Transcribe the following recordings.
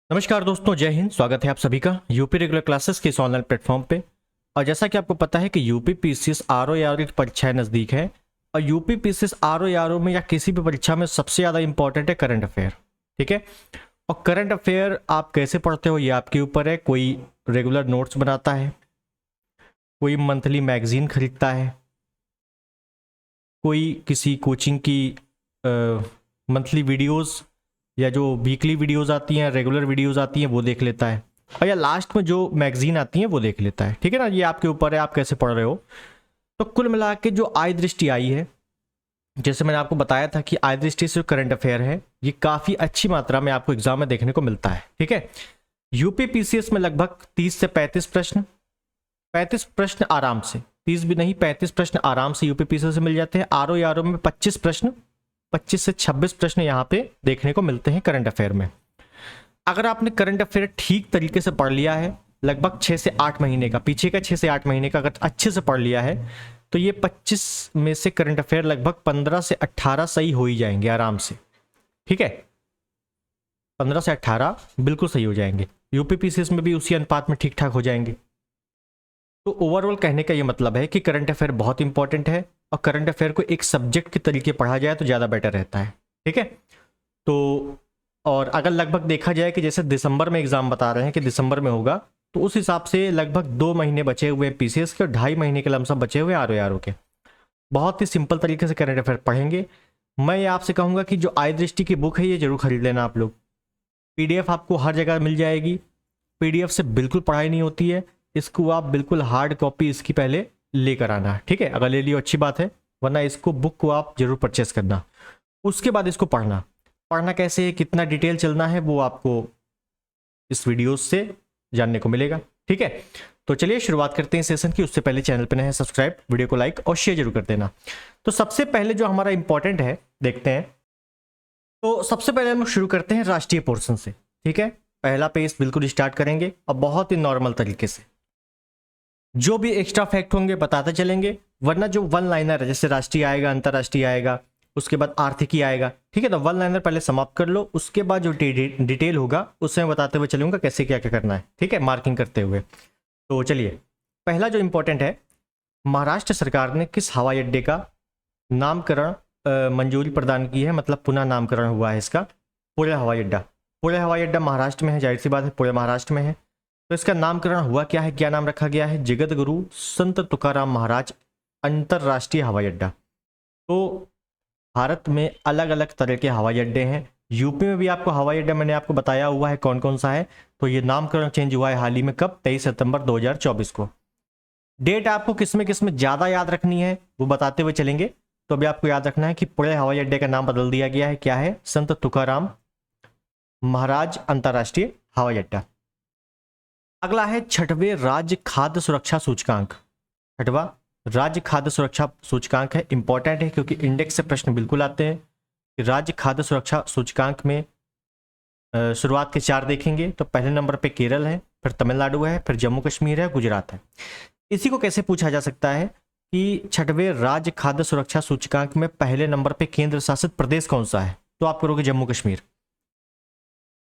नमस्कार दोस्तों, जय हिंद। स्वागत है आप सभी का यूपी रेगुलर क्लासेस के इस ऑनलाइन प्लेटफॉर्म पे। और जैसा कि आपको पता है कि यूपी पीसीएस आरओ या की परीक्षाएं नज़दीक है और यूपी पीसीएस आरओ या में या किसी भी परीक्षा में सबसे ज़्यादा इंपॉर्टेंट है करंट अफेयर। ठीक है, और करंट अफेयर आप कैसे पढ़ते हो ये आपके ऊपर है। कोई रेगुलर नोट्स बनाता है, कोई मंथली मैगजीन खरीदता है, कोई किसी कोचिंग की मंथली वीडियोस या जो वीकली वीडियोस आती हैं, रेगुलर वीडियोस आती हैं वो देख लेता है, और या लास्ट में जो मैगजीन आती है वो देख लेता है। ठीक है ना, ये आपके ऊपर है आप कैसे पढ़ रहे हो। तो कुल मिला के जो आय दृष्टि आई है, जैसे मैंने आपको बताया था कि आय दृष्टि से जो करंट अफेयर है ये काफ़ी अच्छी मात्रा में आपको एग्जाम में देखने को मिलता है। ठीक है, यूपी पीसीएस में लगभग 30 से 35 प्रश्न, 35 प्रश्न आराम से, 30 भी नहीं 35 प्रश्न आराम से यूपी पीसीएस से मिल जाते हैं। आरओ में 25 प्रश्न, 25 से 26 प्रश्न यहाँ पे देखने को मिलते हैं करंट अफेयर में। अगर आपने करंट अफेयर ठीक तरीके से पढ़ लिया है, लगभग 6 से 8 महीने का, पीछे का 6 से 8 महीने का अगर अच्छे से पढ़ लिया है, तो ये 25 में से करंट अफेयर लगभग 15 से 18 सही हो ही जाएंगे आराम से। ठीक है, 15 से 18 बिल्कुल सही हो जाएंगे। यूपी पीसीएस में भी उसी अनुपात में ठीक ठाक हो जाएंगे। तो ओवरऑल कहने का ये मतलब है कि करंट अफेयर बहुत इंपॉर्टेंट है, और करंट अफेयर को एक सब्जेक्ट के तरीके पढ़ा जाए तो ज़्यादा बेटर रहता है। ठीक है, तो और अगर लगभग देखा जाए कि जैसे दिसंबर में एग्ज़ाम बता रहे हैं कि दिसंबर में होगा, तो उस हिसाब से लगभग 2 महीने बचे हुए पीसीएस के और 2.5 महीने के लमसम बचे हुए आरओ के। बहुत ही सिंपल तरीके से करंट अफेयर पढ़ेंगे। मैं ये आपसे कहूँगा कि जो आय दृष्टि की बुक है ये जरूर खरीद लेना आप लोग। पीडीएफ आपको हर जगह मिल जाएगी। पीडीएफ से बिल्कुल पढ़ाई नहीं होती है, इसको आप बिल्कुल हार्ड कॉपी इसकी पहले लेकर आना। ठीक है, अगर ले लियो अच्छी बात है, वरना इसको बुक को आप जरूर परचेस करना, उसके बाद इसको पढ़ना। पढ़ना कैसे है, कितना डिटेल चलना है, वो आपको इस वीडियो से जानने को मिलेगा। ठीक है, तो चलिए शुरुआत करते हैं सेशन की। उससे पहले चैनल पर नए हैं सब्सक्राइब, वीडियो को लाइक और शेयर जरूर कर देना। तो सबसे पहले जो हमारा इंपॉर्टेंट है देखते हैं। तो सबसे पहले हम शुरू करते हैं राष्ट्रीय पोर्शन से। ठीक है, पहला पेज बिल्कुल स्टार्ट करेंगे और बहुत ही नॉर्मल तरीके से जो भी एक्स्ट्रा फैक्ट होंगे बताते चलेंगे, वरना जो वन लाइनर है, जैसे राष्ट्रीय आएगा, अंतर्राष्ट्रीय आएगा, उसके बाद आर्थिकी आएगा। ठीक है, तो वन लाइनर पहले समाप्त कर लो, उसके बाद जो डिटेल होगा उससे मैं बताते हुए चलूंगा कैसे क्या क्या करना है। ठीक है, मार्किंग करते हुए। तो चलिए, पहला जो इंपॉर्टेंट है, महाराष्ट्र सरकार ने किस हवाई अड्डे का नामकरण मंजूरी प्रदान की है, मतलब पुनः नामकरण हुआ है इसका। पुणे हवाई अड्डा। पुणे हवाई अड्डा महाराष्ट्र में है, जाहिर सी बात है पुणे महाराष्ट्र में है। तो इसका नामकरण हुआ क्या है, क्या नाम रखा गया है, जगत गुरु संत तुकाराम महाराज अंतरराष्ट्रीय हवाई अड्डा। तो भारत में अलग अलग तरह के हवाई अड्डे हैं। यूपी में भी आपको हवाई अड्डा मैंने आपको बताया हुआ है कौन कौन सा है। तो ये नामकरण चेंज हुआ है हाल ही में, कब, 23 सितंबर 2024 को। डेट आपको किसमें किसमें ज़्यादा याद रखनी है वो बताते हुए चलेंगे। तो अभी आपको याद रखना है कि पुणे हवाई अड्डे का नाम बदल दिया गया है, क्या है, संत तुकाराम महाराज अंतरराष्ट्रीय हवाई अड्डा। अगला है छठवें राज्य खाद्य सुरक्षा सूचकांक। छठवा राज्य खाद्य सुरक्षा सूचकांक है, इंपॉर्टेंट है क्योंकि इंडेक्स से प्रश्न बिल्कुल आते हैं। राज्य खाद्य सुरक्षा सूचकांक में शुरुआत के 4 देखेंगे तो पहले नंबर पे केरल है, फिर तमिलनाडु है, फिर जम्मू कश्मीर है, गुजरात है। इसी को कैसे पूछा जा सकता है कि छठवें राज्य खाद्य सुरक्षा सूचकांक में पहले नंबर पे केंद्र शासित प्रदेश कौन सा है, तो आप करोगे जम्मू कश्मीर।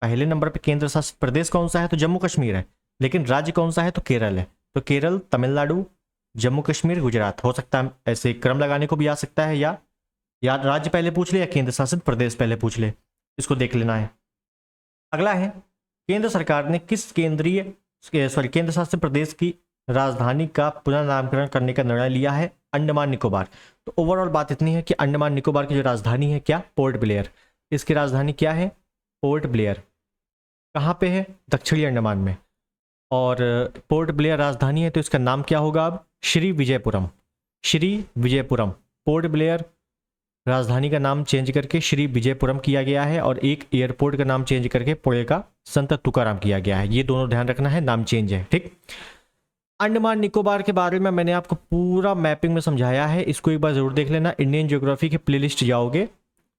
पहले नंबर पे केंद्र शासित प्रदेश कौन सा है, तो जम्मू कश्मीर है, लेकिन राज्य कौन सा है, तो केरल है। तो केरल, तमिलनाडु, जम्मू कश्मीर, गुजरात। हो सकता है ऐसे क्रम लगाने को भी आ सकता है, या राज्य पहले पूछ ले या केंद्र शासित प्रदेश पहले पूछ ले, इसको देख लेना है। अगला है, केंद्र सरकार ने किस केंद्र शासित प्रदेश की राजधानी का पुनः नामकरण करने का निर्णय लिया है, अंडमान निकोबार। तो ओवरऑल बात इतनी है कि अंडमान निकोबार की जो राजधानी है, क्या, पोर्ट ब्लेयर। इसकी राजधानी क्या है, पोर्ट ब्लेयर। कहाँ पे है, दक्षिणी अंडमान में, और पोर्ट ब्लेयर राजधानी है, तो इसका नाम क्या होगा अब, श्री विजयपुरम। श्री विजयपुरम। पोर्ट ब्लेयर राजधानी का नाम चेंज करके श्री विजयपुरम किया गया है, और एक एयरपोर्ट का नाम चेंज करके पुणे का संत तुकाराम किया गया है। ये दोनों ध्यान रखना है, नाम चेंज है। ठीक, अंडमान निकोबार के बारे में मैंने आपको पूरा मैपिंग में समझाया है, इसको एक बार जरूर देख लेना। इंडियन ज्योग्राफी के प्लेलिस्ट जाओगे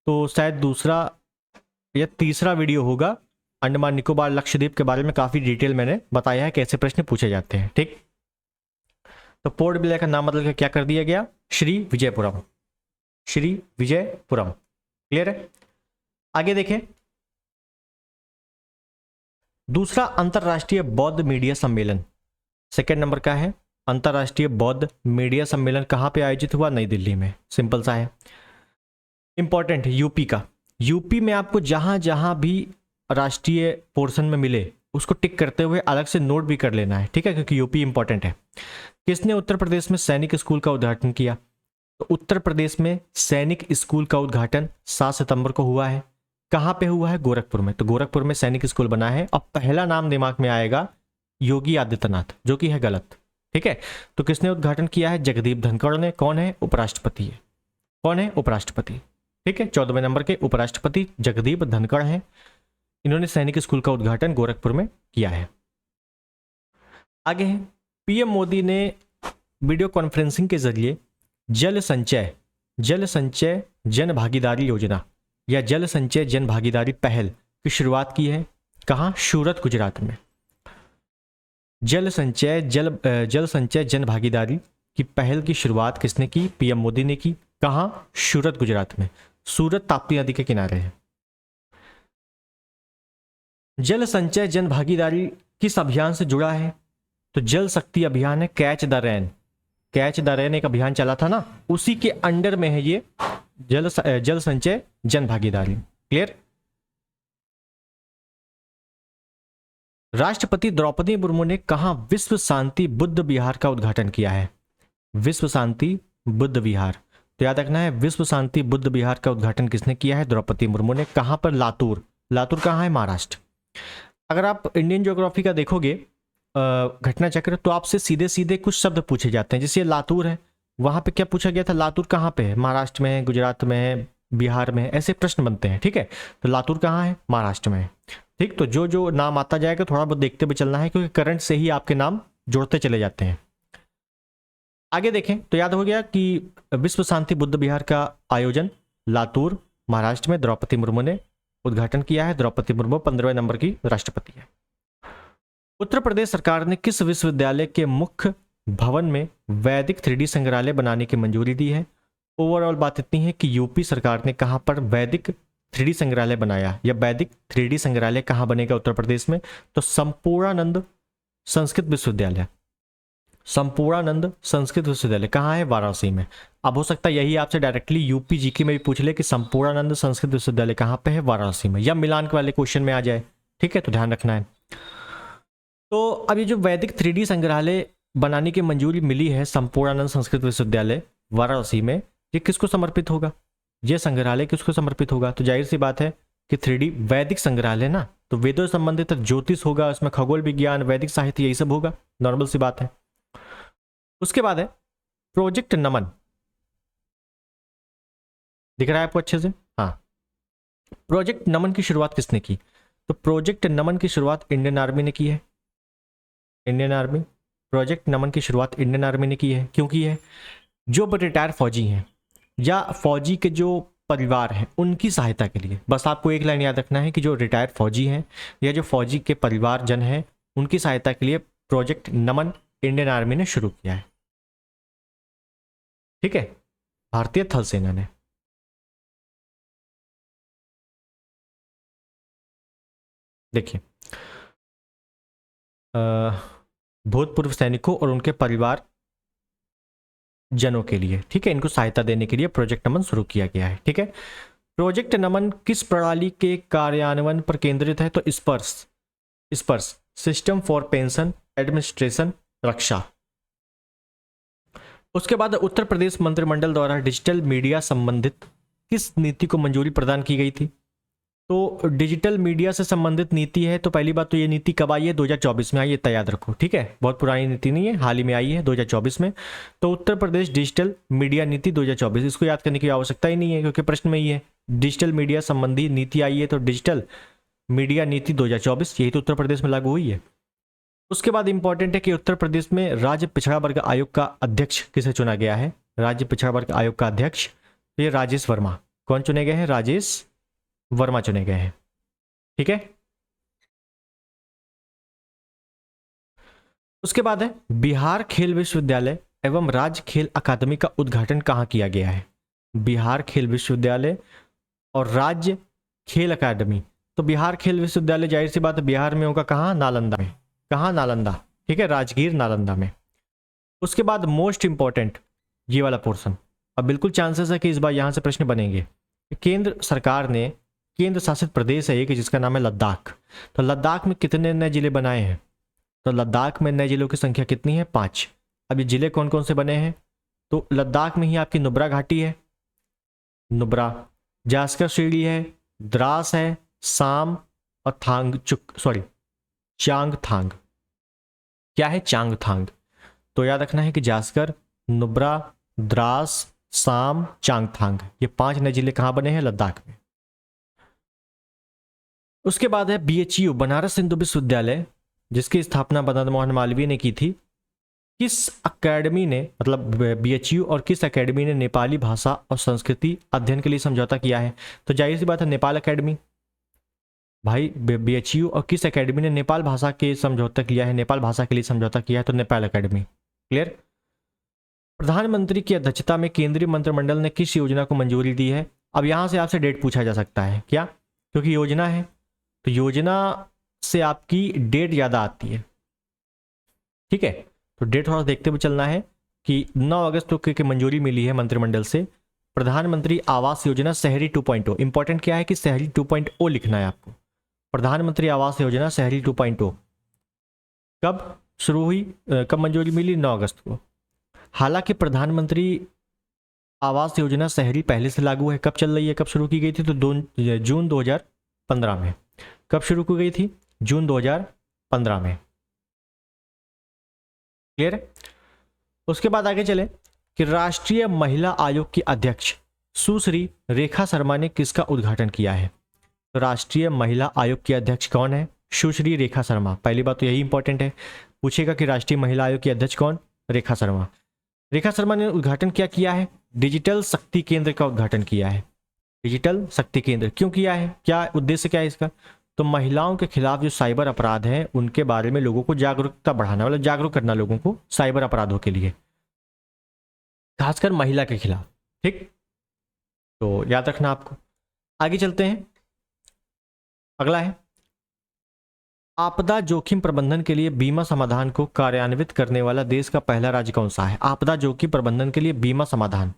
तो शायद दूसरा या तीसरा वीडियो होगा, अंडमान निकोबार लक्षद्वीप के बारे में काफ़ी डिटेल मैंने बताया है कैसे प्रश्न पूछे जाते हैं। ठीक, तो पोर्ट ब्लेयर का नाम बदल के क्या कर दिया गया, श्री विजयपुरम। श्री विजयपुरम। क्लियर है। आगे देखें, दूसरा अंतरराष्ट्रीय बौद्ध मीडिया सम्मेलन, सेकेंड नंबर का है अंतरराष्ट्रीय बौद्ध मीडिया सम्मेलन कहाँ पे आयोजित हुआ? नई दिल्ली में। सिंपल सा है। इंपॉर्टेंट है यूपी का। यूपी में आपको जहां जहां भी राष्ट्रीय पोर्शन में मिले उसको टिक करते हुए अलग से नोट भी कर लेना है, ठीक है, क्योंकि यूपी इंपॉर्टेंट है। किसने उत्तर प्रदेश में सैनिक स्कूल का उद्घाटन किया? तो उत्तर प्रदेश में सैनिक स्कूल का उद्घाटन 7 सितंबर को हुआ है। कहाँ पे हुआ है? गोरखपुर में। तो गोरखपुर में सैनिक स्कूल बना है। अब पहला नाम दिमाग में आएगा योगी आदित्यनाथ, जो कि है गलत, ठीक है। तो किसने उद्घाटन किया है? जगदीप धनखड़ ने। कौन है? उपराष्ट्रपति है। कौन है? उपराष्ट्रपति, ठीक है। 14वें नंबर के उपराष्ट्रपति जगदीप धनखड़ हैं। इन्होंने सैनिक स्कूल का उद्घाटन गोरखपुर में किया है। आगे है, पीएम मोदी ने वीडियो कॉन्फ्रेंसिंग के जरिए जल संचय जन भागीदारी योजना या जल संचय जन भागीदारी पहल की शुरुआत की है। कहाँ? सूरत, गुजरात में। जल संचय जन भागीदारी की पहल की शुरुआत किसने की? पीएम मोदी ने की। कहाँ? सूरत, गुजरात में। सूरत ताप्ती नदी के किनारे है। जल संचय जन भागीदारी किस अभियान से जुड़ा है? तो जल शक्ति अभियान है। कैच द रेन एक अभियान चला था ना, उसी के अंडर में है ये जल संचय जन भागीदारी। क्लियर? राष्ट्रपति द्रौपदी मुर्मू ने कहा विश्व शांति बुद्ध विहार का उद्घाटन किया है? विश्व शांति बुद्ध विहार, तो याद रखना है विश्व शांति बुद्ध विहार का उद्घाटन किसने किया है? द्रौपदी मुर्मू ने। कहां पर? लातूर। लातूर कहाँ है? महाराष्ट्र। अगर आप इंडियन ज्योग्राफी का देखोगे घटना चक्र, तो आपसे सीधे सीधे कुछ शब्द पूछे जाते हैं। जैसे लातूर है, वहां पे क्या पूछा गया था? लातूर कहाँ पे है? महाराष्ट्र में है, गुजरात में है, बिहार में है, ऐसे प्रश्न बनते हैं, ठीक है। तो लातूर कहाँ है? महाराष्ट्र में है, ठीक। तो जो जो नाम आता जाएगा थोड़ा बहुत देखते हुए चलना है, क्योंकि करंट से ही आपके नाम जोड़ते चले जाते हैं। आगे देखें तो याद हो गया कि विश्व शांति बुद्ध विहार का आयोजन लातूर, महाराष्ट्र में द्रौपदी मुर्मू ने उद्घाटन किया है। द्रौपदी मुर्मू 15वें नंबर की राष्ट्रपति है। उत्तर प्रदेश सरकार ने किस विश्वविद्यालय के मुख्य भवन में वैदिक 3D संग्रहालय बनाने की मंजूरी दी है? ओवरऑल बात इतनी है कि यूपी सरकार ने कहां पर वैदिक 3D संग्रहालय बनाया, या वैदिक 3D संग्रहालय कहां बनेगा उत्तर प्रदेश में? तो संपूर्णानंद संस्कृत विश्वविद्यालय। संपूर्णानंद संस्कृत विश्वविद्यालय कहाँ है? वाराणसी में। अब हो सकता है यही आपसे डायरेक्टली यूपी जीके में भी पूछ ले कि संपूर्णानंद संस्कृत विश्वविद्यालय कहाँ पे है? वाराणसी में। या मिलान के वाले क्वेश्चन में आ जाए, ठीक है, तो ध्यान रखना है। तो अब ये जो वैदिक 3D संग्रहालय बनाने की मंजूरी मिली है संपूर्णानंद संस्कृत विश्वविद्यालय वाराणसी में, ये किसको समर्पित होगा? ये संग्रहालय किसको समर्पित होगा? तो जाहिर सी बात है कि 3D वैदिक संग्रहालय ना, तो वेदों से संबंधित ज्योतिष होगा, उसमें खगोल विज्ञान, वैदिक साहित्य, यही सब होगा। नॉर्मल सी बात है। उसके बाद है प्रोजेक्ट नमन। दिख रहा है आपको अच्छे से? हाँ। प्रोजेक्ट नमन की शुरुआत किसने की? तो प्रोजेक्ट नमन की शुरुआत इंडियन आर्मी ने की है। Indian army. प्रोजेक्ट नमन की शुरुआत इंडियन आर्मी ने की है। क्यों की है? जो रिटायर फौजी हैं या फौजी के जो परिवार हैं उनकी सहायता के लिए। बस आपको एक लाइन याद रखना है कि जो रिटायर फौजी हैं या जो फौजी के परिवारजन हैं उनकी सहायता के लिए प्रोजेक्ट नमन इंडियन आर्मी ने शुरू किया है, ठीक है, भारतीय थल सेना ने। देखिए, भूतपूर्व सैनिकों और उनके परिवार जनों के लिए, ठीक है, इनको सहायता देने के लिए प्रोजेक्ट नमन शुरू किया गया है, ठीक है। प्रोजेक्ट नमन किस प्रणाली के कार्यान्वयन पर केंद्रित है? तो स्पर्श सिस्टम फॉर पेंशन एडमिनिस्ट्रेशन रक्षा। उसके बाद उत्तर प्रदेश मंत्रिमंडल द्वारा डिजिटल मीडिया संबंधित किस नीति को मंजूरी प्रदान की गई थी? तो डिजिटल मीडिया से संबंधित नीति है। तो पहली बात तो ये नीति कब आई है? 2024 में आई है, इतना याद रखो, ठीक है, बहुत पुरानी नीति नहीं है, हाल ही में आई है 2024 में। तो उत्तर प्रदेश डिजिटल मीडिया नीति 2024, इसको याद करने की आवश्यकता ही नहीं है क्योंकि प्रश्न में ही है। डिजिटल मीडिया संबंधी नीति आई है, तो डिजिटल मीडिया नीति 2024, यही तो उत्तर प्रदेश में लागू हुई है। उसके बाद इंपॉर्टेंट है कि उत्तर प्रदेश में राज्य पिछड़ा वर्ग आयोग का अध्यक्ष किसे चुना गया है? राज्य पिछड़ा वर्ग आयोग का अध्यक्ष तो ये राजेश वर्मा। कौन चुने गए हैं? राजेश वर्मा चुने गए हैं, ठीक है। उसके बाद है बिहार खेल विश्वविद्यालय एवं राज्य खेल अकादमी का उद्घाटन कहाँ किया गया है? बिहार खेल विश्वविद्यालय और राज्य खेल अकादमी, तो बिहार खेल विश्वविद्यालय जाहिर सी बात है बिहार में होगा, कहाँ, नालंदा में। कहाँ, नालंदा, ठीक है, राजगीर नालंदा में। उसके बाद मोस्ट इंपॉर्टेंट ये वाला पोर्शन, अब बिल्कुल चांसेस है कि इस बार यहाँ से प्रश्न बनेंगे। केंद्र सरकार ने, केंद्र शासित प्रदेश है एक जिसका नाम है लद्दाख, तो लद्दाख में कितने नए जिले बनाए हैं? तो लद्दाख में नए जिलों की संख्या कितनी है? 5। अब ये जिले कौन कौन से बने हैं? तो लद्दाख में ही आपकी नुब्रा घाटी है, नुब्रा, जास्कर श्रेणी है, द्रास है, साम और चांगथांग। क्या है? चांगथांग। तो याद रखना है कि जास्कर, नुब्रा, द्रास, साम, चांगथांग, ये 5 नए जिले कहाँ बने हैं? लद्दाख में। उसके बाद है BHU, बनारस हिंदू विश्वविद्यालय, जिसकी स्थापना मदन मोहन मालवीय ने की थी। किस अकेडमी ने, मतलब BHU और किस अकेडमी ने नेपाली भाषा और संस्कृति अध्ययन के लिए समझौता किया है? तो जाहिर सी बात है नेपाल अकेडमी। भाई BHU और किस अकेडमी ने नेपाल भाषा के समझौता किया है? नेपाल भाषा के लिए समझौता किया है, तो नेपाल अकेडमी। क्लियर? प्रधानमंत्री की अध्यक्षता में केंद्रीय मंत्रिमंडल ने किस योजना को मंजूरी दी है? अब यहां से आपसे डेट पूछा जा सकता है, क्या? क्योंकि योजना है तो योजना से आपकी डेट ज्यादा आती है, ठीक है, तो डेट थोड़ा देखते हुए चलना है कि 9 अगस्त को मंजूरी मिली है मंत्रिमंडल से। प्रधानमंत्री आवास योजना शहरी 2.0, इंपॉर्टेंट क्या है कि शहरी 2.0 लिखना है आपको। प्रधानमंत्री आवास योजना शहरी 2.0 कब शुरू हुई, कब मंजूरी मिली? 9 अगस्त को। हालांकि प्रधानमंत्री आवास योजना शहरी पहले से लागू है। कब चल रही है, कब शुरू की गई थी? तो जून 2015 में। कब शुरू की गई थी? जून 2015 में। क्लियर है? उसके बाद आगे चले कि राष्ट्रीय महिला आयोग की अध्यक्ष सुश्री रेखा शर्मा ने किसका उद्घाटन किया है? तो राष्ट्रीय महिला आयोग की अध्यक्ष कौन है? सुश्री रेखा शर्मा। पहली बात तो यही इंपॉर्टेंट है, पूछेगा कि राष्ट्रीय महिला आयोग की अध्यक्ष कौन? रेखा शर्मा। रेखा शर्मा ने उद्घाटन क्या किया है? डिजिटल शक्ति केंद्र का उद्घाटन किया है। डिजिटल शक्ति केंद्र क्यों किया है, क्या उद्देश्य क्या है इसका? तो महिलाओं के खिलाफ जो साइबर अपराध हैं उनके बारे में लोगों को जागरूकता बढ़ाना, मतलब जागरूक करना लोगों को साइबर अपराधों के लिए, खासकर महिला के खिलाफ। ठीक, तो याद रखना आपको। आगे चलते हैं, अगला है आपदा जोखिम प्रबंधन के लिए बीमा समाधान को कार्यान्वित करने वाला देश का पहला राज्य कौन सा है? आपदा जोखिम प्रबंधन के लिए बीमा समाधान,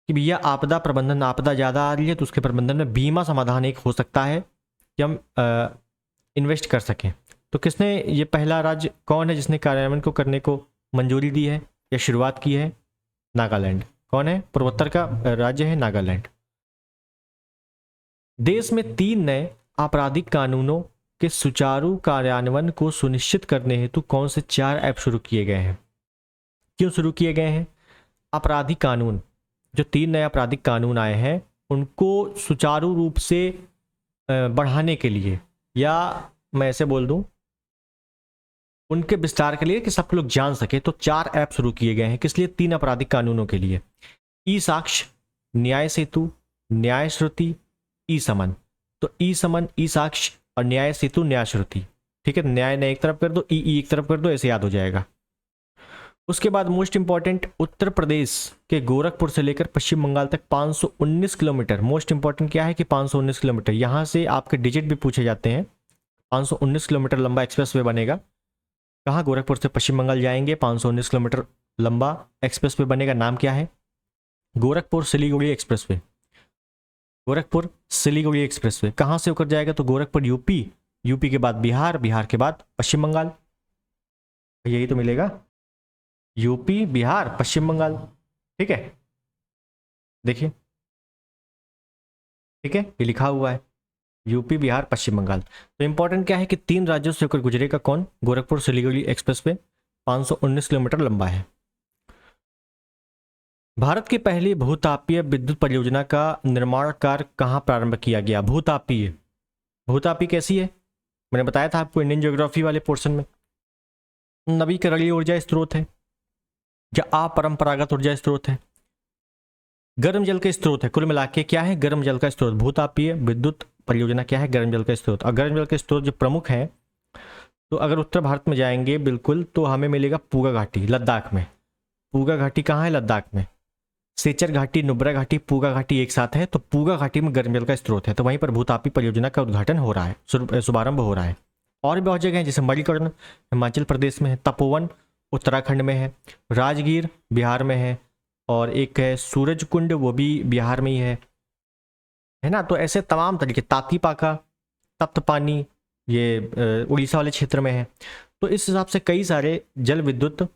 कि भैया आपदा प्रबंधन, आपदा ज्यादा आ रही है तो उसके प्रबंधन में बीमा समाधान एक हो सकता है कि हम इन्वेस्ट कर सकें। तो किसने, ये पहला राज्य कौन है जिसने कार्यान्वयन को करने को मंजूरी दी है या शुरुआत की है? नागालैंड। कौन है? पूर्वोत्तर का राज्य है नागालैंड। देश में 3 नए आपराधिक कानूनों के सुचारू कार्यान्वयन को सुनिश्चित करने हेतु कौन से 4 ऐप शुरू किए गए हैं? क्यों शुरू किए गए हैं? आपराधिक कानून, जो 3 नए आपराधिक कानून आए हैं उनको सुचारू रूप से बढ़ाने के लिए, या मैं ऐसे बोल दूं उनके विस्तार के लिए कि सब लोग जान सके, तो 4 ऐप शुरू किए गए हैं। किस लिए? 3 आपराधिक कानूनों के लिए। ई साक्ष्य, न्याय सेतु, न्याय श्रुति, ई समन। तो ई समन, ई साक्ष्य और न्याय सेतु, न्याय श्रुति। ठीक है, न्याय ने एक तरफ कर दो, ई एक तरफ कर दो, ऐसे याद हो जाएगा। उसके बाद मोस्ट इंपॉर्टेंट, उत्तर प्रदेश के गोरखपुर से लेकर पश्चिम बंगाल तक 519 किलोमीटर। मोस्ट इंपॉर्टेंट क्या है कि 519 किलोमीटर, यहां से आपके डिजिट भी पूछे जाते हैं। 519 किलोमीटर लंबा एक्सप्रेसवे बनेगा। कहाँ? गोरखपुर से पश्चिम बंगाल जाएंगे, 519 किलोमीटर लंबा एक्सप्रेसवे बनेगा। नाम क्या है? गोरखपुर सिलीगुड़ी एक्सप्रेसवे। गोरखपुर सिलीगुड़ी एक्सप्रेसवे कहाँ से होकर जाएगा? तो गोरखपुर यूपी, यूपी के बाद बिहार, बिहार के बाद पश्चिम बंगाल, यही तो मिलेगा, यूपी, बिहार, पश्चिम बंगाल। ठीक है, देखिए, ठीक है, ये लिखा हुआ है यूपी, बिहार, पश्चिम बंगाल। तो इंपॉर्टेंट क्या है कि 3 राज्यों से होकर गुजरेगा। कौन? गोरखपुर सिलीगुड़ी एक्सप्रेसवे 519 किलोमीटर लंबा है। भारत की पहली भूतापीय विद्युत परियोजना का निर्माण कार्य कहाँ प्रारंभ किया गया? भूतापीय, भूतापीय कैसी है? मैंने बताया था आपको इंडियन ज्योग्राफी वाले पोर्शन में। नवीकरणीय ऊर्जा स्रोत है या अपरंपरागत ऊर्जा स्रोत है, गर्म जल का स्रोत है। कुल मिला के क्या है? गर्म जल का स्रोत। भूतापीय विद्युत परियोजना क्या है? गर्म जल का स्रोत। और गर्म जल के स्रोत जो प्रमुख हैं, तो अगर उत्तर भारत में जाएंगे बिल्कुल तो हमें मिलेगा पूगा घाटी, लद्दाख में। पूगा घाटी कहाँ है? लद्दाख में। सेचर घाटी, नुब्रा घाटी, पूगा घाटी एक साथ है, तो पूगा घाटी में गर्म जल का स्रोत है, तो वहीं पर भूतापी परियोजना का उद्घाटन हो रहा है, शुभारंभ हो रहा है। और भी बहुत जगह हैं, जैसे मणिकर्ण हिमाचल प्रदेश में है, तपोवन उत्तराखंड में है, राजगीर बिहार में है, और एक है सूरज कुंड, वो भी बिहार में ही है ना। तो ऐसे तमाम तरीके, तातीपाका, तप्त पानी, ये उड़ीसा वाले क्षेत्र में है। तो इस हिसाब से कई सारे जल विद्युत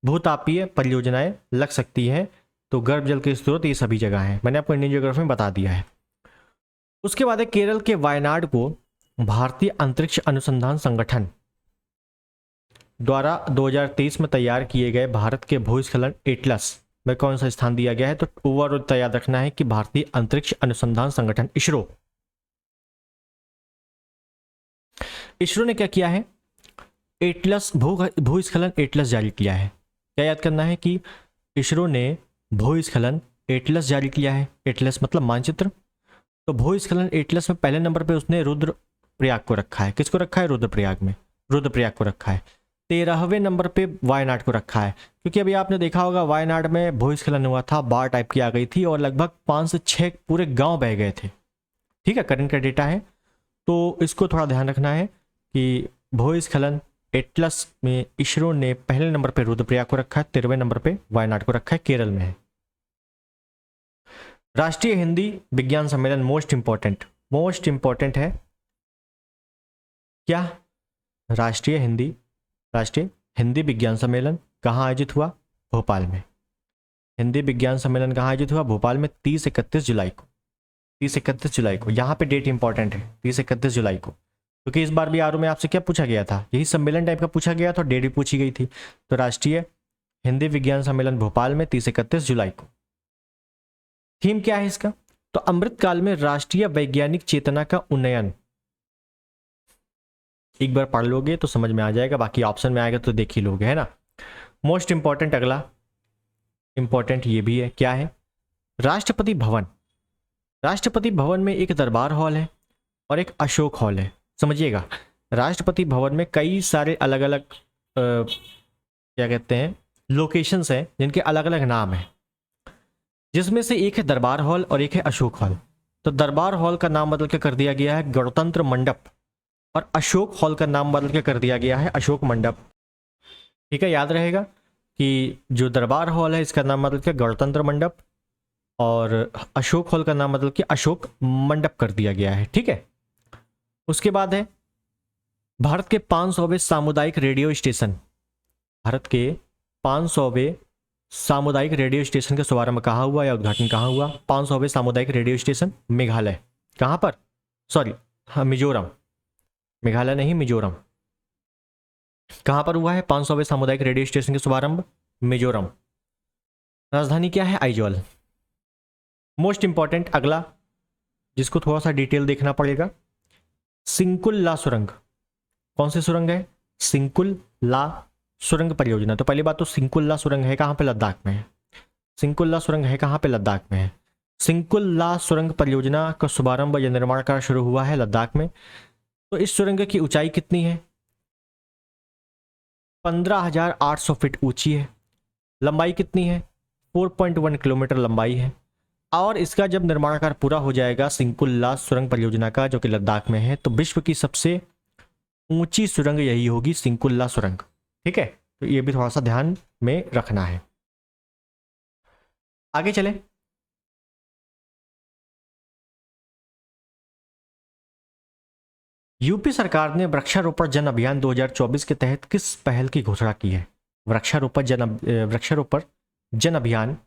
भूतापीय परियोजनाएं लग सकती हैं। तो गर्भ जल के स्रोत ये सभी जगह हैं, मैंने आपको इंडियन ज्योग्राफी में बता दिया है। उसके बाद है केरल के वायनाड को भारतीय अंतरिक्ष अनुसंधान संगठन द्वारा 2023 में तैयार किए गए भारत के भूस्खलन एटलस में कौन सा स्थान दिया गया है। तो ओवरऑल याद रखना है कि भारतीय अंतरिक्ष अनुसंधान संगठन इसरो ने क्या किया है, एटलस भूस्खलन एटलस जारी किया है। क्या याद करना है कि इसरो ने भूस्खलन एटलस जारी किया है। एटलस मतलब मानचित्र। तो भूस्खलन एटलस में पहले नंबर पे उसने रुद्रप्रयाग को रखा है। किसको रखा है? रुद्रप्रयाग को रखा है। 13वें नंबर पे वायनाड को रखा है, क्योंकि अभी आपने देखा होगा वायनाड में भूस्खलन हुआ था, बाढ़ टाइप की आ गई थी और लगभग 5 से 6 पूरे गांव बह गए थे। ठीक है, करंट का डेटा है, तो इसको थोड़ा ध्यान रखना है कि भूस्खलन एटलस में इसरो ने पहले नंबर पे रुद्रप्रयाग को रखा है, 13वें नंबर पे वायनाड को रखा है, केरल में है। राष्ट्रीय हिंदी विज्ञान सम्मेलन मोस्ट इंपॉर्टेंट है क्या? राष्ट्रीय हिंदी विज्ञान सम्मेलन कहाँ आयोजित हुआ? भोपाल में। हिंदी विज्ञान सम्मेलन कहाँ आयोजित हुआ? भोपाल में 30-31 जुलाई को। यहाँ पे डेट इंपॉर्टेंट है, 30-31 जुलाई को, क्योंकि इस बार भी आरओ में आपसे क्या पूछा गया था, यही सम्मेलन टाइप का पूछा गया था, डेट भी पूछी गई थी। तो राष्ट्रीय हिंदी विज्ञान सम्मेलन भोपाल में 30-31 जुलाई को। थीम क्या है इसका? तो अमृतकाल में राष्ट्रीय वैज्ञानिक चेतना का उन्नयन। एक बार पढ़ लोगे तो समझ में आ जाएगा, बाकी ऑप्शन में आएगा तो देख ही लोगे, है ना। मोस्ट इंपॉर्टेंट, अगला इंपॉर्टेंट ये भी है, क्या है? राष्ट्रपति भवन में एक दरबार हॉल है और एक अशोक हॉल है। समझिएगा, राष्ट्रपति भवन में कई सारे अलग अलग क्या कहते हैं लोकेशंस हैं, जिनके अलग अलग नाम हैं, जिसमें से एक है दरबार हॉल और एक है अशोक हॉल। तो दरबार हॉल का नाम बदल के कर दिया गया है गणतंत्र मंडप, और अशोक हॉल का नाम बदल के कर दिया गया है अशोक मंडप। ठीक है, याद रहेगा कि जो दरबार हॉल है इसका नाम बदल के गणतंत्र मंडप, और अशोक हॉल का नाम बदल के अशोक मंडप कर दिया गया है। ठीक है, उसके बाद है भारत के 500वें सामुदायिक रेडियो स्टेशन। भारत के 500वें सामुदायिक रेडियो स्टेशन का शुभारंभ कहाँ हुआ या उद्घाटन कहाँ हुआ? 500वें सामुदायिक रेडियो स्टेशन मेघालय। कहाँ पर? सॉरी, हाँ, मिजोरम। मेघालय नहीं, मिजोरम। कहाँ पर हुआ है 500वें सामुदायिक रेडियो स्टेशन का शुभारंभ? मिजोरम। राजधानी क्या है? आइजॉल। मोस्ट इंपॉर्टेंट अगला, जिसको थोड़ा सा डिटेल देखना पड़ेगा, सिंकुल-ला सुरंग। कौन सी सुरंग है? सिंकुल-ला सुरंग परियोजना। तो पहली बात तो सिंकुल-ला सुरंग है कहाँ पे? लद्दाख में है। सिंकुल-ला सुरंग है कहाँ पे? लद्दाख में है। सिंकुल-ला सुरंग परियोजना का शुभारंभ या निर्माण कार्य शुरू हुआ है लद्दाख में। तो इस सुरंग की ऊंचाई कितनी है? 15,800 फीट ऊंची है। लंबाई कितनी है? 4.1 किलोमीटर लंबाई है। और इसका जब निर्माण कार्य पूरा हो जाएगा सिंकुल-ला सुरंग परियोजना का, जो कि लद्दाख में है, तो विश्व की सबसे ऊंची सुरंग यही होगी, सिंकुल-ला सुरंग। ठीक है, तो ये भी थोड़ा सा ध्यान में रखना है। आगे चले, यूपी सरकार ने वृक्षारोपण जन अभियान 2024 के तहत किस पहल की घोषणा की है? वृक्षारोपण जन अभियान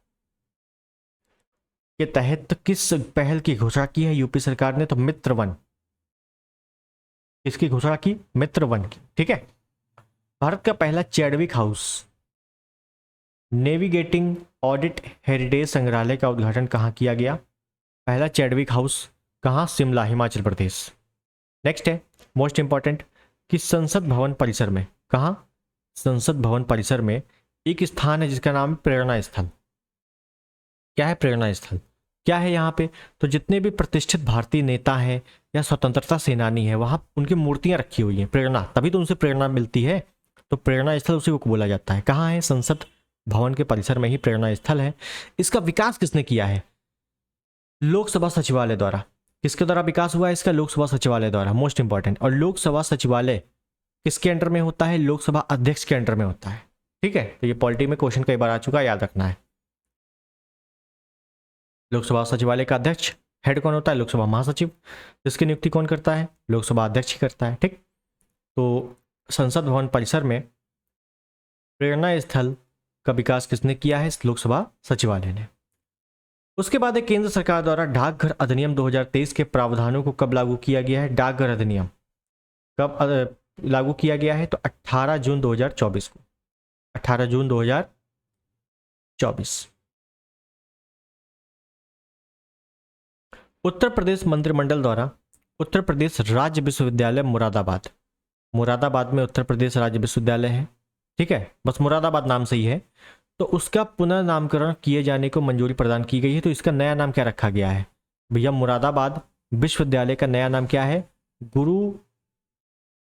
के तहत किस पहल की घोषणा की है यूपी सरकार ने? तो मित्र वन। इसकी घोषणा की? मित्र वन की। ठीक है, भारत का पहला Chadwick house navigating audit heritage संग्रहालय का उद्घाटन कहाँ किया गया? पहला चैडविक हाउस कहाँ? शिमला, हिमाचल प्रदेश। नेक्स्ट है मोस्ट इंपॉर्टेंट कि संसद भवन परिसर में, कहाँ? संसद भवन परिसर में एक स्थान है जिसका नाम है प्रेरणा स्थल। क्या है प्रेरणा स्थल? क्या है यहाँ पे? तो जितने भी प्रतिष्ठित भारतीय नेता हैं या स्वतंत्रता सेनानी है, वहां उनकी मूर्तियां रखी हुई हैं। प्रेरणा, तभी तो उनसे प्रेरणा मिलती है, तो प्रेरणा स्थल उसी को बोला जाता है। कहाँ है? संसद भवन के परिसर में ही प्रेरणा स्थल है। इसका विकास किसने किया है? लोकसभा सचिवालय द्वारा। किसके द्वारा विकास हुआ है इसका? लोकसभा सचिवालय द्वारा, मोस्ट इंपॉर्टेंट। और लोकसभा सचिवालय किसके अंडर में होता है? लोकसभा अध्यक्ष के अंडर में होता है। ठीक है, तो ये पॉलिटी में क्वेश्चन कई बार आ चुका है, याद रखना है। लोकसभा सचिवालय का अध्यक्ष हेड कौन होता है? लोकसभा महासचिव। जिसकी नियुक्ति कौन करता है? लोकसभा अध्यक्ष ही करता है। ठीक, तो संसद भवन परिसर में प्रेरणा स्थल का विकास किसने किया है? लोकसभा सचिवालय ने। उसके बाद एक केंद्र सरकार द्वारा डाकघर अधिनियम 2023 के प्रावधानों को कब लागू किया गया है? डाकघर अधिनियम कब लागू किया गया है? तो 18 जून 2024 को। 18 जून 2024। उत्तर प्रदेश मंत्रिमंडल द्वारा उत्तर प्रदेश राज्य विश्वविद्यालय मुरादाबाद, मुरादाबाद में उत्तर प्रदेश राज्य विश्वविद्यालय है। ठीक है, बस मुरादाबाद नाम से ही है। तो उसका पुनर्नामकरण किए जाने को मंजूरी प्रदान की गई है। तो इसका नया नाम क्या रखा गया है? भैया मुरादाबाद विश्वविद्यालय का नया नाम क्या है? गुरु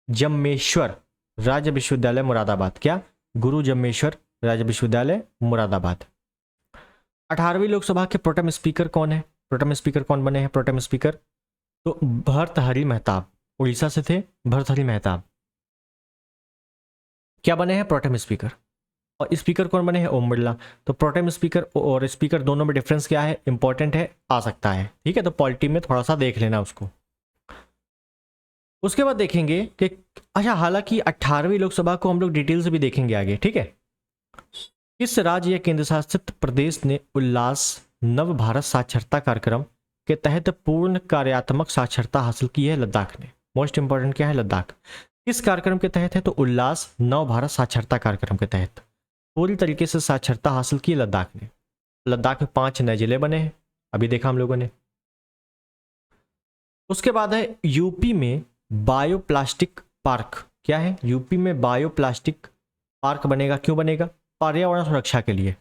जम्मेश्वर राज्य विश्वविद्यालय मुरादाबाद। क्या? गुरु जम्मेश्वर राज्य विश्वविद्यालय मुरादाबाद। 18वीं लोकसभा के प्रोटेम स्पीकर कौन है? प्रोटेम स्पीकर कौन बने हैं? प्रोटेम स्पीकर तो भर्तहरि मेहताब, उड़ीसा से थे भर्तहरि मेहताब। क्या बने हैं? Pro tem speaker. और स्पीकर कौन बने हैं? ओम बिरला। तो प्रोटेम स्पीकर और स्पीकर दोनों में डिफरेंस क्या है? इंपॉर्टेंट है, आ सकता है। ठीक है, तो पॉलिटी में थोड़ा सा देख लेना उसको। उसके बाद देखेंगे कि अच्छा, हालांकि 18वीं लोकसभा को हम लोग डिटेल से भी देखेंगे आगे। ठीक है, किस राज्य या केंद्र शासित प्रदेश ने उल्लास नव भारत साक्षरता कार्यक्रम के तहत पूर्ण कार्यात्मक साक्षरता हासिल की है? लद्दाख ने। मोस्ट इंपॉर्टेंट क्या है? लद्दाख। किस कार्यक्रम के तहत है? तो उल्लास नव भारत साक्षरता कार्यक्रम के तहत पूरी तरीके से साक्षरता हासिल की लद्दाख ने। लद्दाख में 5 नए जिले बने हैं, अभी देखा हम लोगों ने। उसके बाद है यूपी में बायोप्लास्टिक पार्क। क्या है? यूपी में बायोप्लास्टिक पार्क बनेगा। क्यों बनेगा? पर्यावरण सुरक्षा के लिए।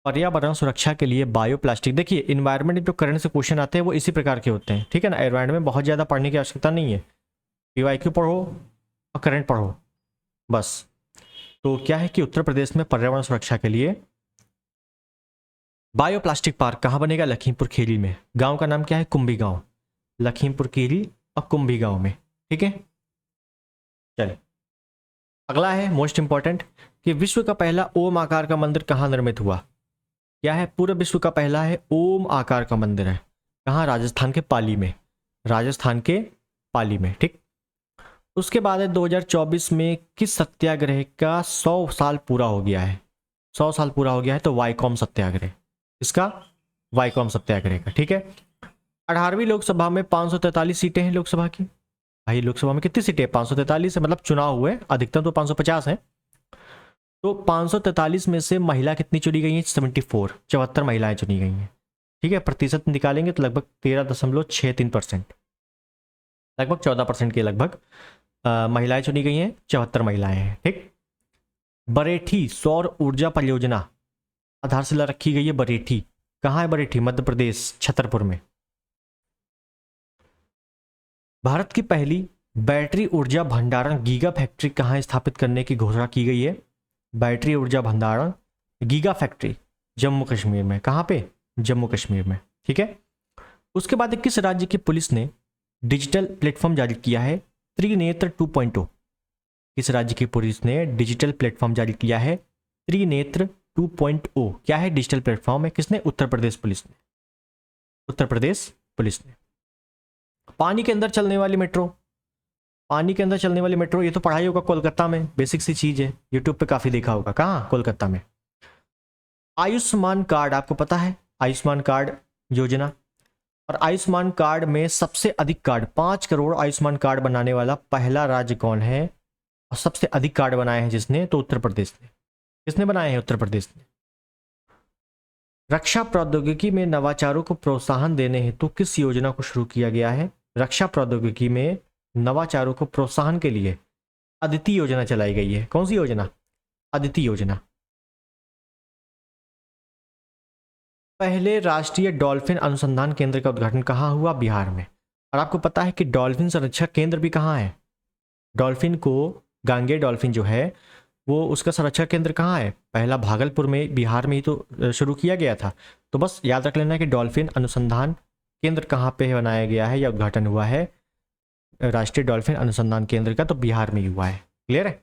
पर्यावरण सुरक्षा के लिए बायोप्लास्टिक। देखिए इन्वायरमेंट जो करंट से क्वेश्चन आते हैं वो इसी प्रकार के होते हैं। ठीक है ना, एनवायरमेंट में बहुत ज़्यादा पढ़ने की आवश्यकता नहीं है। पीवाईक्यू पढ़ो और करंट पढ़ो बस। तो क्या है कि उत्तर प्रदेश में पर्यावरण सुरक्षा के लिए बायोप्लास्टिक पार्क कहाँ बनेगा? लखीमपुर खीरी में। गांव का नाम क्या है? कुंभी गांव। लखीमपुर खीरी और कुंभी गांव में। ठीक है, चलिए अगला है मोस्ट इंपॉर्टेंट कि विश्व का पहला ओम आकार का मंदिर कहाँ निर्मित हुआ? क्या है? पूरे विश्व का पहला है ओम आकार का मंदिर है। कहाँ? राजस्थान के पाली में। राजस्थान के पाली में। ठीक, उसके बाद है 2024 में किस सत्याग्रह का 100 साल पूरा हो गया है? 100 साल पूरा हो गया है। तो वाईकॉम सत्याग्रह। इसका वाईकॉम सत्याग्रह का। ठीक है, 18वीं लोकसभा में 543 सीटें हैं लोकसभा की। भाई लोकसभा में कितनी सीटें? 543 है, मतलब चुनाव हुए, अधिकतम तो 550 है। तो 543 में से महिला कितनी चुनी गई है? 74, 74 महिलाएं चुनी गई हैं। ठीक है, प्रतिशत निकालेंगे तो लगभग 13.63%, लगभग 14% के लगभग महिलाएं चुनी गई हैं। 74 महिलाएं हैं। ठीक, बरेठी सौर ऊर्जा परियोजना आधारशिला रखी गई है। बरेठी कहाँ है? बरेठी मध्य प्रदेश, छतरपुर में। भारत की पहली बैटरी ऊर्जा भंडारण गीगा फैक्ट्री कहाँ स्थापित करने की घोषणा की गई है? बैटरी ऊर्जा भंडारण गीगा फैक्ट्री जम्मू कश्मीर में। कहाँ पे? जम्मू कश्मीर में। ठीक है, उसके बाद किस राज्य की पुलिस ने डिजिटल प्लेटफॉर्म जारी किया है? त्रिनेत्र 2.0। किस राज्य की पुलिस ने डिजिटल प्लेटफॉर्म जारी किया है? त्रिनेत्र 2.0। क्या है? डिजिटल प्लेटफॉर्म है। किसने? उत्तर प्रदेश पुलिस ने। उत्तर प्रदेश पुलिस ने। पानी के अंदर चलने वाली मेट्रो, पानी के अंदर चलने वाली मेट्रो, ये तो पढ़ाई होगा कोलकाता में, बेसिक सी चीज है, यूट्यूब पे काफी देखा होगा। कहाँ? कोलकाता में। आयुष्मान कार्ड आपको पता है? आयुष्मान कार्ड योजना। और आयुष्मान कार्ड में सबसे अधिक कार्ड 5 करोड़ आयुष्मान कार्ड बनाने वाला पहला राज्य कौन है? और सबसे अधिक कार्ड बनाए हैं जिसने? तो उत्तर प्रदेश ने। किसने बनाए हैं? उत्तर प्रदेश ने। रक्षा प्रौद्योगिकी में नवाचारों को प्रोत्साहन देने हेतु किस योजना को शुरू किया गया है? रक्षा प्रौद्योगिकी में नवाचारों को प्रोत्साहन के लिए अदिति योजना चलाई गई है। कौन सी योजना? अदिति योजना। पहले राष्ट्रीय डॉल्फिन अनुसंधान केंद्र का उद्घाटन कहाँ हुआ? बिहार में। और आपको पता है कि डॉल्फिन संरक्षण केंद्र भी कहाँ है? डॉल्फिन को, गांगे डॉल्फिन जो है वो, उसका संरक्षण केंद्र कहाँ है? पहला भागलपुर में, बिहार में ही तो शुरू किया गया था। तो बस याद रख लेना कि डॉल्फिन अनुसंधान केंद्र कहाँ पे बनाया गया है या उद्घाटन हुआ है, राष्ट्रीय डॉल्फिन अनुसंधान केंद्र का, तो बिहार में ही हुआ है। क्लियर है।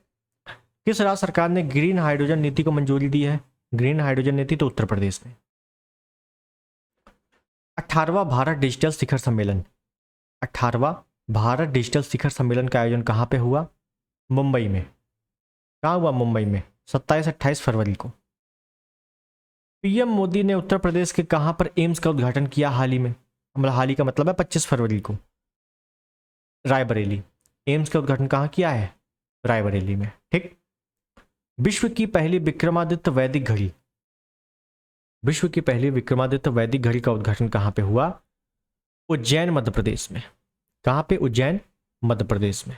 किस राज्य सरकार ने ग्रीन हाइड्रोजन नीति को मंजूरी दी है? ग्रीन हाइड्रोजन नीति तो उत्तर प्रदेश में। 18वां भारत डिजिटल शिखर सम्मेलन, 18वां भारत डिजिटल शिखर सम्मेलन का आयोजन कहाँ पे हुआ? मुंबई में। कहाँ हुआ? मुंबई में, 27-28 फरवरी को। पीएम मोदी ने उत्तर प्रदेश के कहाँ पर एम्स का उद्घाटन किया हाल ही में? मतलब हाल ही का मतलब है 25 फरवरी को, रायबरेली। एम्स का उद्घाटन कहाँ किया है? रायबरेली में। ठीक। विश्व की पहली विक्रमादित्य वैदिक घड़ी, विश्व की पहली विक्रमादित्य वैदिक घड़ी का उद्घाटन कहाँ पे हुआ? उज्जैन मध्य प्रदेश में। कहाँ पे? उज्जैन मध्य प्रदेश में।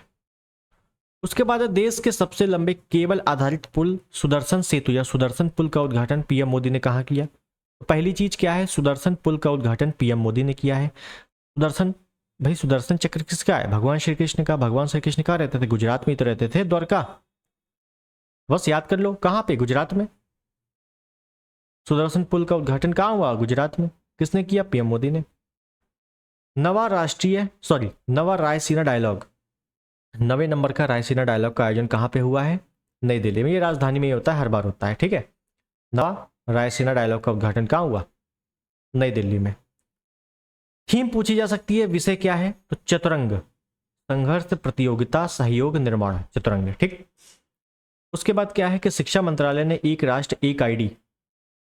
उसके बाद देश के सबसे लंबे केबल आधारित पुल सुदर्शन सेतु या सुदर्शन पुल का उद्घाटन पीएम मोदी ने कहाँ किया? तो पहली चीज क्या है? सुदर्शन पुल का उद्घाटन पीएम मोदी ने किया है। सुदर्शन, भाई सुदर्शन चक्र किसका है? भगवान श्री कृष्ण का। भगवान श्री कृष्ण कहाँ रहते थे? गुजरात में ही तो रहते थे, द्वारका। बस याद कर लो, कहाँ पे? गुजरात में। सुदर्शन पुल का उद्घाटन कहाँ हुआ? गुजरात में। किसने किया? पीएम मोदी ने। नवा रायसीना डायलॉग, 9वें नंबर का रायसीना डायलॉग का आयोजन कहाँ पे हुआ है? नई दिल्ली में। ये राजधानी में ही होता है, हर बार होता है। ठीक है। नवा रायसीना डायलॉग का उद्घाटन कहाँ हुआ? नई दिल्ली में। थीम पूछी जा सकती है, विषय क्या है? तो चतुरंग, संघर्ष, प्रतियोगिता, सहयोग, निर्माण, चतुरंग। ठीक। उसके बाद क्या है कि शिक्षा मंत्रालय ने एक राष्ट्र एक आईडी,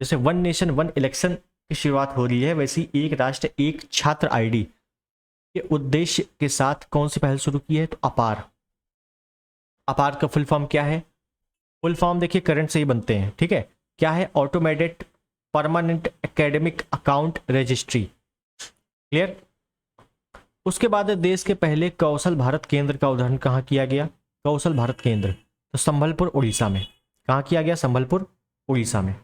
जैसे वन नेशन वन इलेक्शन की शुरुआत हो रही है, वैसी एक राष्ट्र एक छात्र आईडी के उद्देश्य के साथ कौन सी पहल शुरू की है? तो अपार। अपार का फुल फॉर्म क्या है? फुल फॉर्म देखिए करंट से ही बनते हैं। ठीक है। क्या है? Automated permanent academic account registry. Clear. उसके बाद देश के पहले कौशल भारत केंद्र का उद्घाटन कहाँ किया गया? कौशल भारत केंद्र, तो संबलपुर उड़ीसा में। कहाँ किया गया? संबलपुर उड़ीसा में।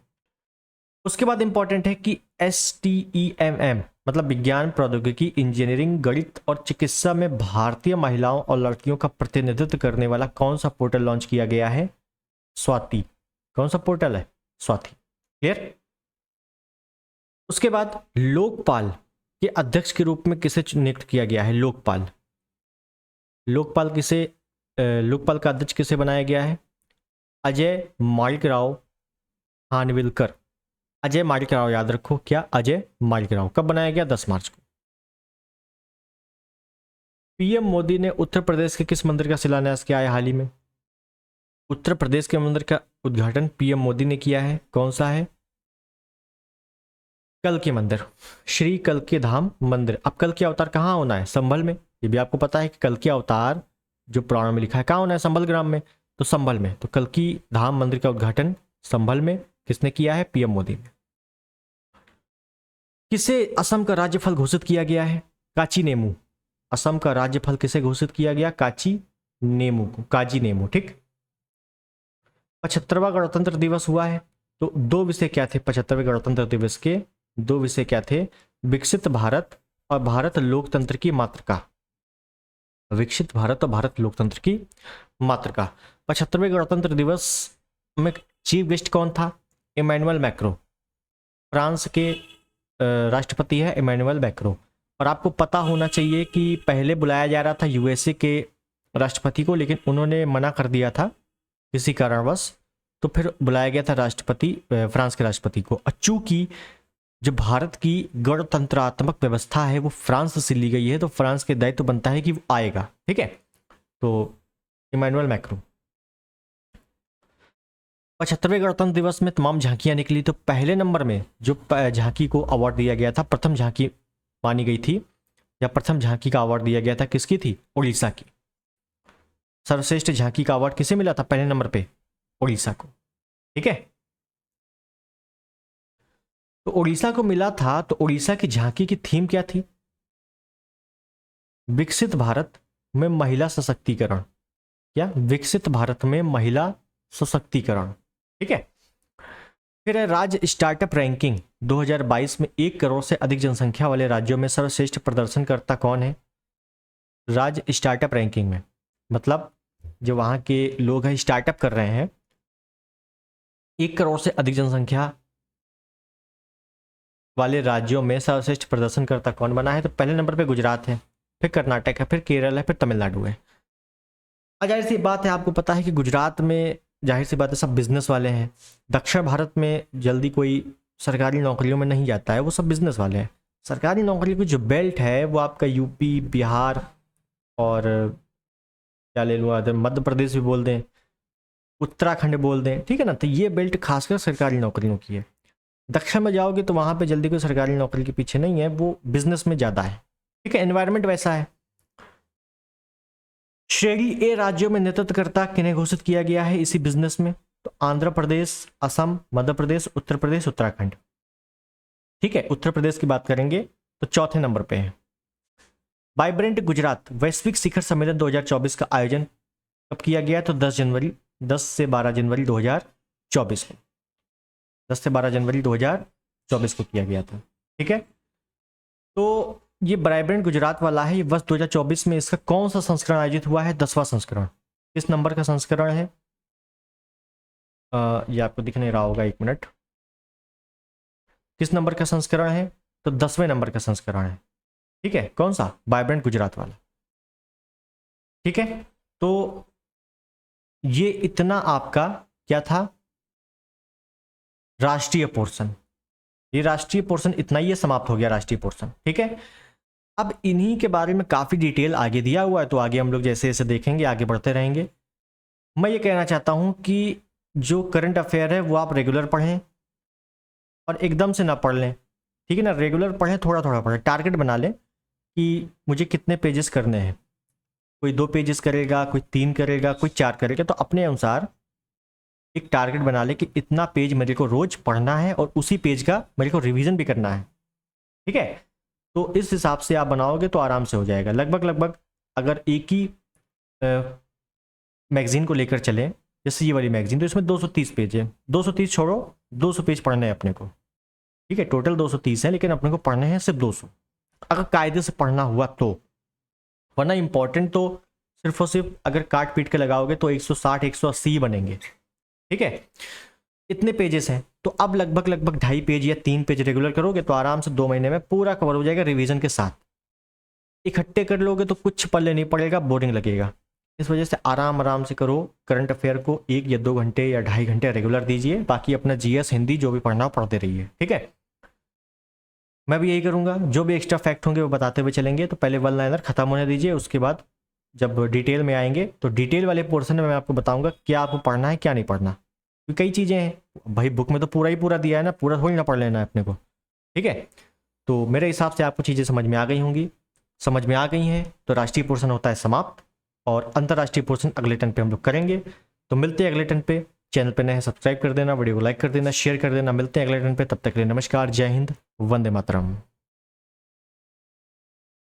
उसके बाद इंपॉर्टेंट है कि STEMM मतलब विज्ञान, प्रौद्योगिकी, इंजीनियरिंग, गणित और चिकित्सा में भारतीय महिलाओं और लड़कियों का प्रतिनिधित्व करने वाला कौन सा पोर्टल लॉन्च किया गया है? स्वाति। कौन सा पोर्टल है? स्वाति। क्लियर। उसके बाद लोकपाल के अध्यक्ष के रूप में किसे नियुक्त किया गया है? लोकपाल। लोकपाल का अध्यक्ष किसे बनाया गया है? अजय मालिकराव खानविलकर। अजय मालिकराव, याद रखो। क्या? अजय मालिकराव। कब बनाया गया? 10 मार्च को। पीएम मोदी ने उत्तर प्रदेश के किस मंदिर का शिलान्यास किया है हाल ही में? उत्तर प्रदेश के मंदिर का उद्घाटन पीएम मोदी ने किया है। कौन सा है? कल के मंदिर, श्री कल के धाम मंदिर। अब कल के अवतार कहाँ होना है? संभल में। ये भी आपको पता है कि कल के अवतार जो पुराणों में लिखा है कहाँ होना है? संभल ग्राम में। तो संभल में, तो कल की धाम मंदिर का उद्घाटन संभल में किसने किया है? पीएम मोदी ने। किसे असम का राज्यफल घोषित किया गया है? काची नेमू। असम का राज्यफल किसे घोषित किया गया? काची नेमू को, काजी नेमू। ठीक। 75वां गणतंत्र दिवस हुआ है, तो दो विषय क्या थे 75वें गणतंत्र दिवस के? दो विषय क्या थे? विकसित भारत और भारत लोकतंत्र की मातृका। विकसित भारत और भारत लोकतंत्र की मातृका। 75वें गणतंत्र दिवस में चीफ गेस्ट कौन था? Emmanuel Macron. फ्रांस के राष्ट्रपति है इमैनुअल मैक्रो। और आपको पता होना चाहिए कि पहले बुलाया जा रहा था USA के राष्ट्रपति को, लेकिन उन्होंने मना कर दिया था किसी कारणवश, तो फिर बुलाया गया था राष्ट्रपति फ्रांस के राष्ट्रपति को। चूंकि जो भारत की गणतंत्रात्मक व्यवस्था है वो फ्रांस से ली गई है, तो फ्रांस के दायित्व बनता है कि वो आएगा। ठीक है। तो इमैनुअल मैक्रो। 75वें गणतंत्र दिवस में तमाम झांकियां निकली, तो पहले नंबर में जो झांकी को अवार्ड दिया गया था, प्रथम झांकी मानी गई थी या प्रथम झांकी का अवार्ड दिया गया था, किसकी थी? उड़ीसा की। सर्वश्रेष्ठ झांकी का अवार्ड किसे मिला था पहले नंबर पे? उड़ीसा को। ठीक है। तो उड़ीसा को मिला था, तो उड़ीसा की झांकी की थीम क्या थी? विकसित भारत में महिला सशक्तिकरण। क्या? विकसित भारत में महिला सशक्तिकरण। ठीक है। फिर है राज्य स्टार्टअप रैंकिंग 2022 में 1 करोड़ से अधिक जनसंख्या वाले राज्यों में सर्वश्रेष्ठ प्रदर्शनकर्ता कौन है? राज्य स्टार्टअप रैंकिंग में मतलब जो वहां के लोग हैं स्टार्टअप कर रहे हैं, 1 करोड़ से अधिक जनसंख्या वाले राज्यों में सर्वश्रेष्ठ प्रदर्शनकर्ता कौन बना है? तो पहले नंबर पे गुजरात है, फिर कर्नाटक है, फिर केरल है, फिर तमिलनाडु है। और जाहिर सी बात है, आपको पता है कि गुजरात में जाहिर सी बात है सब बिजनेस वाले हैं। दक्षिण भारत में जल्दी कोई सरकारी नौकरियों में नहीं जाता है, वो सब बिजनेस वाले हैं। सरकारी नौकरी की जो बेल्ट है वो आपका यूपी, बिहार और क्या ले लूँ, अगर मध्य प्रदेश भी बोल दें, उत्तराखंड बोल दें, ठीक है ना। तो ये बेल्ट खासकर सरकारी नौकरियों की है। दक्षिण में जाओगे तो वहाँ पे जल्दी कोई सरकारी नौकरी के पीछे नहीं है, वो बिजनेस में ज़्यादा है, ठीक है। एनवायरनमेंट वैसा है। श्रेणी ए राज्यों में नेतृत्वकर्ता किन्हें घोषित किया गया है इसी बिजनेस में? तो आंध्र प्रदेश, असम, मध्य प्रदेश, उत्तर प्रदेश, उत्तराखंड, ठीक है। उत्तर प्रदेश की बात करेंगे तो चौथे नंबर पे है। वाइब्रेंट गुजरात वैश्विक शिखर सम्मेलन 2024 का आयोजन कब किया गया? तो 10 से 12 जनवरी 2024 को, 10 से 12 जनवरी 2024 को किया गया था, ठीक है। तो ये वाइब्रेंट गुजरात वाला है, ये वर्ष 2024 में इसका कौन सा संस्करण आयोजित हुआ है? 10वां संस्करण। किस नंबर का संस्करण है? ये आपको दिख नहीं रहा होगा, 1 मिनट। किस नंबर का संस्करण है? तो 10वें नंबर का संस्करण है, ठीक है। कौन सा? वाइब्रेंट गुजरात वाला, ठीक है। तो ये इतना आपका क्या था? राष्ट्रीय पोर्शन। ये राष्ट्रीय पोर्शन इतना ही समाप्त हो गया, राष्ट्रीय पोर्शन, ठीक है। अब इन्हीं के बारे में काफ़ी डिटेल आगे दिया हुआ है, तो आगे हम लोग जैसे जैसे देखेंगे आगे बढ़ते रहेंगे। मैं ये कहना चाहता हूँ कि जो करंट अफेयर है वो आप रेगुलर पढ़ें और एकदम से ना पढ़ लें, ठीक है ना। रेगुलर पढ़ें, थोड़ा थोड़ा पढ़ें, टारगेट बना लें कि मुझे कितने पेजेस करने हैं। कोई 2 पेजेस करेगा, कोई 3 करेगा, कोई 4 करेगा। तो अपने अनुसार एक टारगेट बना ले कि इतना पेज मेरे को रोज पढ़ना है और उसी पेज का मेरे को रिवीजन भी करना है, ठीक है। तो इस हिसाब से आप बनाओगे तो आराम से हो जाएगा। लगभग अगर एक ही मैगजीन को लेकर चलें, जैसे ये वाली मैगजीन, तो इसमें 230 पेज है। 230 छोड़ो, 200 पेज पढ़ने हैं अपने को, ठीक है। टोटल 230 है, लेकिन अपने को पढ़ने हैं सिर्फ 200, अगर कायदे से पढ़ना हुआ तो। वरना इंपॉर्टेंट तो सिर्फ और सिर्फ अगर काट पीट के लगाओगे तो 160 180 बनेंगे, ठीक है। इतने पेजेस हैं, तो अब लगभग 2.5 पेज या 3 पेज रेगुलर करोगे तो आराम से 2 महीने में पूरा कवर हो जाएगा रिवीजन के साथ। इकट्ठे कर लोगे तो कुछ पल्ले नहीं पड़ेगा, बोरिंग लगेगा। इस वजह से आराम से करो। करंट अफेयर को 1 या 2 घंटे या 2.5 घंटे रेगुलर दीजिए, बाकी अपना जीएस, हिंदी जो भी पढ़ना हो पढ़ते रहिए, ठीक है। मैं भी यही करूँगा, जो भी एक्स्ट्रा फैक्ट होंगे वो बताते हुए चलेंगे। तो पहले 1 लाइनर खत्म होने दीजिए, उसके बाद जब डिटेल में आएंगे तो डिटेल वाले पोर्शन में मैं आपको बताऊंगा क्या आपको पढ़ना है क्या नहीं पढ़ना। क्योंकि कई चीज़ें हैं भाई, बुक में तो पूरा ही पूरा दिया है ना, पूरा थोड़ी ना पढ़ लेना है अपने को, ठीक है। तो मेरे हिसाब से आपको चीज़ें समझ में आ गई होंगी। समझ में आ गई हैं तो राष्ट्रीय पोर्शन होता है समाप्त, और अंतर्राष्ट्रीय पोर्शन अगले टर्न पे हम लोग करेंगे। तो मिलते हैं अगले टर्न पे। चैनल पे नए हैं, सब्सक्राइब कर देना, वीडियो को लाइक कर देना, शेयर कर देना। मिलते हैं अगले टर्न पे, तब तक के लिए नमस्कार, जय हिंद, वंदे मातरम।